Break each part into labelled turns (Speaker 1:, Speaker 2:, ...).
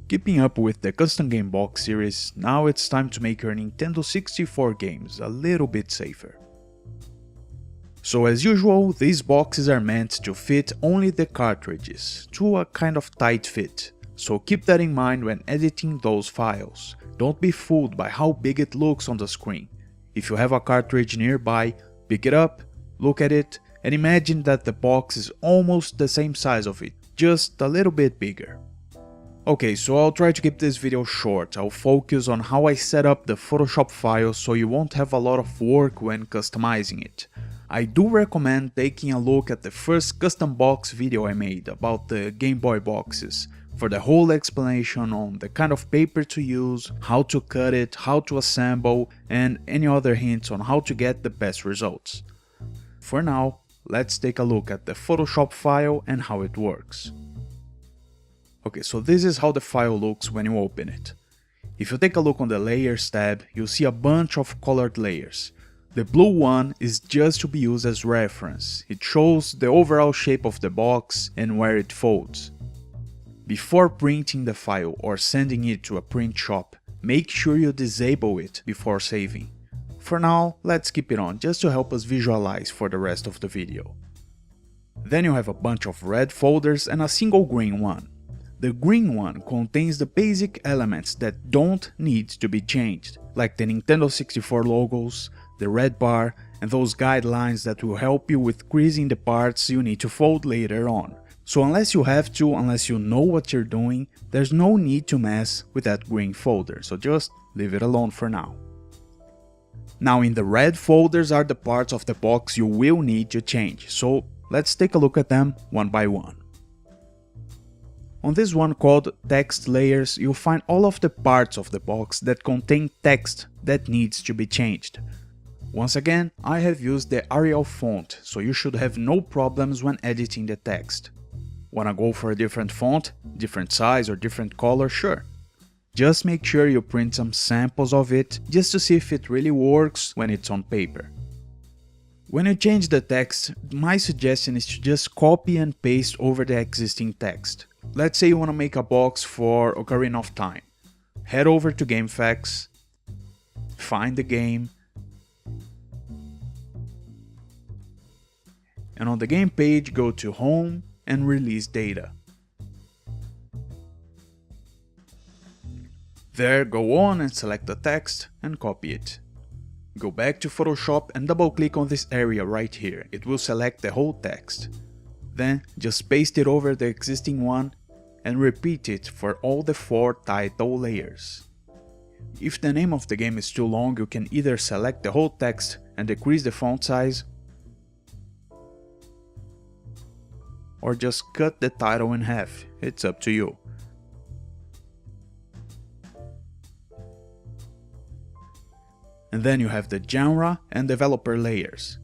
Speaker 1: Keeping up with the custom game box series, now it's time to make your Nintendo 64 games a little bit safer. So as usual, these boxes are meant to fit only the cartridges, to a kind of tight fit. So keep that in mind when editing those files. Don't be fooled by how big it looks on the screen. If you have a cartridge nearby, pick it up, look at it, and imagine that the box is almost the same size of it, just a little bit bigger. Okay, so I'll try to keep this video short. I'll focus on how I set up the Photoshop file so you won't have a lot of work when customizing it. I do recommend taking a look at the first custom box video I made about the Game Boy boxes, for the whole explanation on the kind of paper to use, how to cut it, how to assemble, and any other hints on how to get the best results. For now, let's take a look at the Photoshop file and how it works. Okay, so this is how the file looks when you open it. If you take a look on the Layers tab, you'll see a bunch of colored layers. The blue one is just to be used as reference. It shows the overall shape of the box and where it folds. Before printing the file or sending it to a print shop, make sure you disable it before saving. For now, let's keep it on just to help us visualize for the rest of the video. Then you have a bunch of red folders and a single green one. The green one contains the basic elements that don't need to be changed, like the Nintendo 64 logos, the red bar, and those guidelines that will help you with creasing the parts you need to fold later on. So unless you have to, unless you know what you're doing, there's no need to mess with that green folder, so just leave it alone for now. Now in the red folders are the parts of the box you will need to change, so let's take a look at them one by one. On this one called Text Layers, you'll find all of the parts of the box that contain text that needs to be changed. Once again, I have used the Arial font, so you should have no problems when editing the text. Wanna go for a different font, different size or different color? Sure. Just make sure you print some samples of it just to see if it really works when it's on paper. When you change the text, my suggestion is to just copy and paste over the existing text. Let's say you want to make a box for Ocarina of Time. Head over to GameFAQs, find the game, and on the game page go to Home and Release Data. There, go on and select the text and copy it. Go back to Photoshop and double click on this area right here. It will select the whole text. Then just paste it over the existing one and repeat it for all the 4 title layers. If the name of the game is too long, you can either select the whole text and decrease the font size, or just cut the title in half. It's up to you. And then you have the genre and developer layers.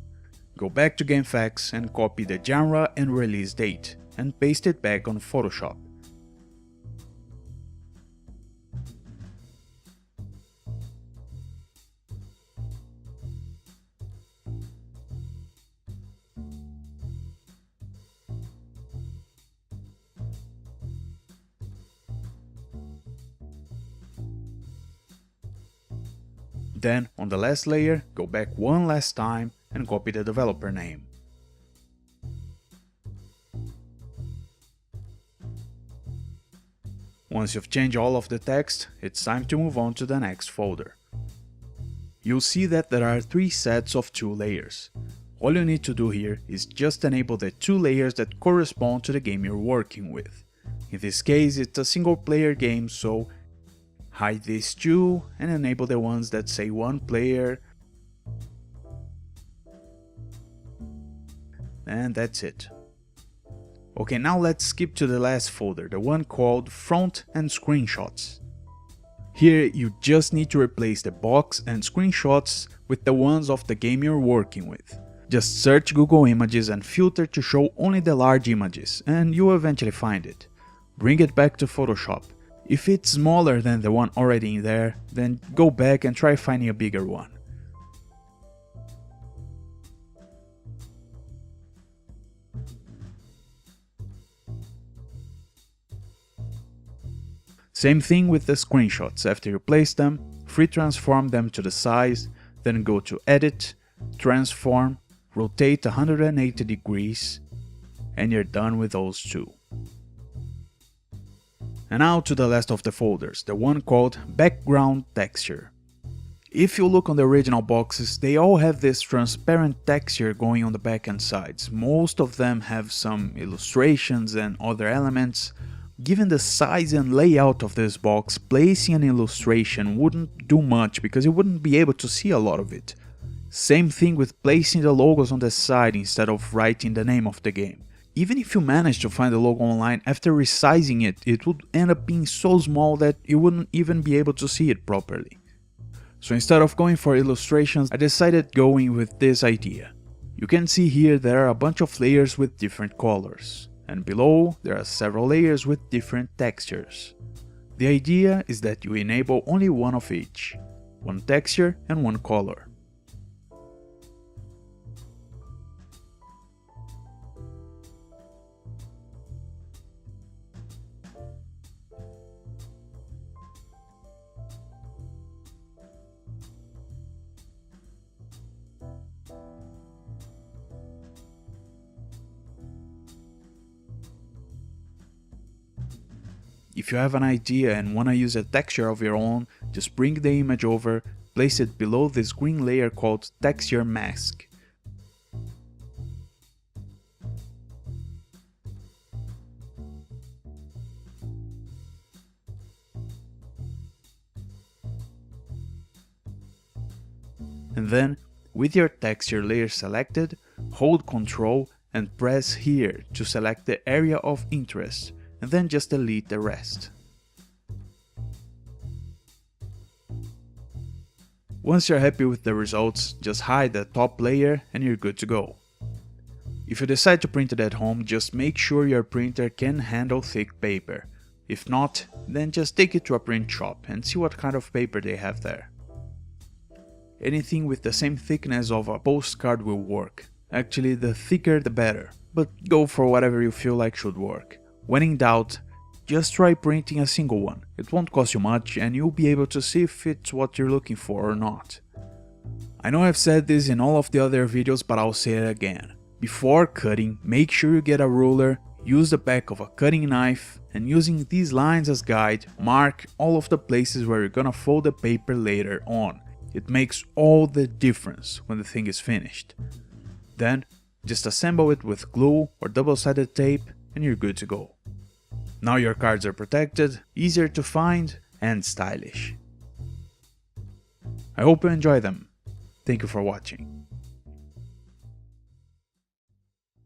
Speaker 1: Go back to GameFAQs and copy the genre and release date and paste it back on Photoshop. Then, on the last layer, go back one last time and copy the developer name. Once you've changed all of the text, it's time to move on to the next folder. You'll see that there are 3 sets of 2 layers. All you need to do here is just enable the 2 layers that correspond to the game you're working with. In this case, it's a single player game, so hide these 2 and enable the ones that say 1 player. And that's it. Okay, now let's skip to the last folder, the one called Front and Screenshots. Here you just need to replace the box and screenshots with the ones of the game you're working with. Just search Google Images and filter to show only the large images, and you'll eventually find it. Bring it back to Photoshop. If it's smaller than the one already in there, then go back and try finding a bigger one. Same thing with the screenshots. After you place them, free transform them to the size, then go to Edit, Transform, rotate 180 degrees, and you're done with those two. And now to the last of the folders, the one called Background Texture. If you look on the original boxes, they all have this transparent texture going on the back and sides. Most of them have some illustrations and other elements. Given the size and layout of this box, placing an illustration wouldn't do much because you wouldn't be able to see a lot of it. Same thing with placing the logos on the side instead of writing the name of the game. Even if you manage to find the logo online, after resizing it, it would end up being so small that you wouldn't even be able to see it properly. So instead of going for illustrations, I decided going with this idea. You can see here there are a bunch of layers with different colors, and below there are several layers with different textures. The idea is that you enable only one of each, one texture and one color. If you have an idea and want to use a texture of your own, just bring the image over, place it below this green layer called Texture Mask. And then, with your texture layer selected, hold Ctrl and press here to select the area of interest, and then just delete the rest. Once you're happy with the results, just hide the top layer and you're good to go. If you decide to print it at home, just make sure your printer can handle thick paper. If not, then just take it to a print shop and see what kind of paper they have there. Anything with the same thickness of a postcard will work. Actually, the thicker the better, but go for whatever you feel like should work. When in doubt, just try printing a single one. It won't cost you much and you'll be able to see if it's what you're looking for or not. I know I've said this in all of the other videos, but I'll say it again. Before cutting, make sure you get a ruler, use the back of a cutting knife, and using these lines as guide, mark all of the places where you're gonna fold the paper later on. It makes all the difference when the thing is finished. Then, just assemble it with glue or double-sided tape and you're good to go. Now your cards are protected, easier to find, and stylish. I hope you enjoy them. Thank you for watching.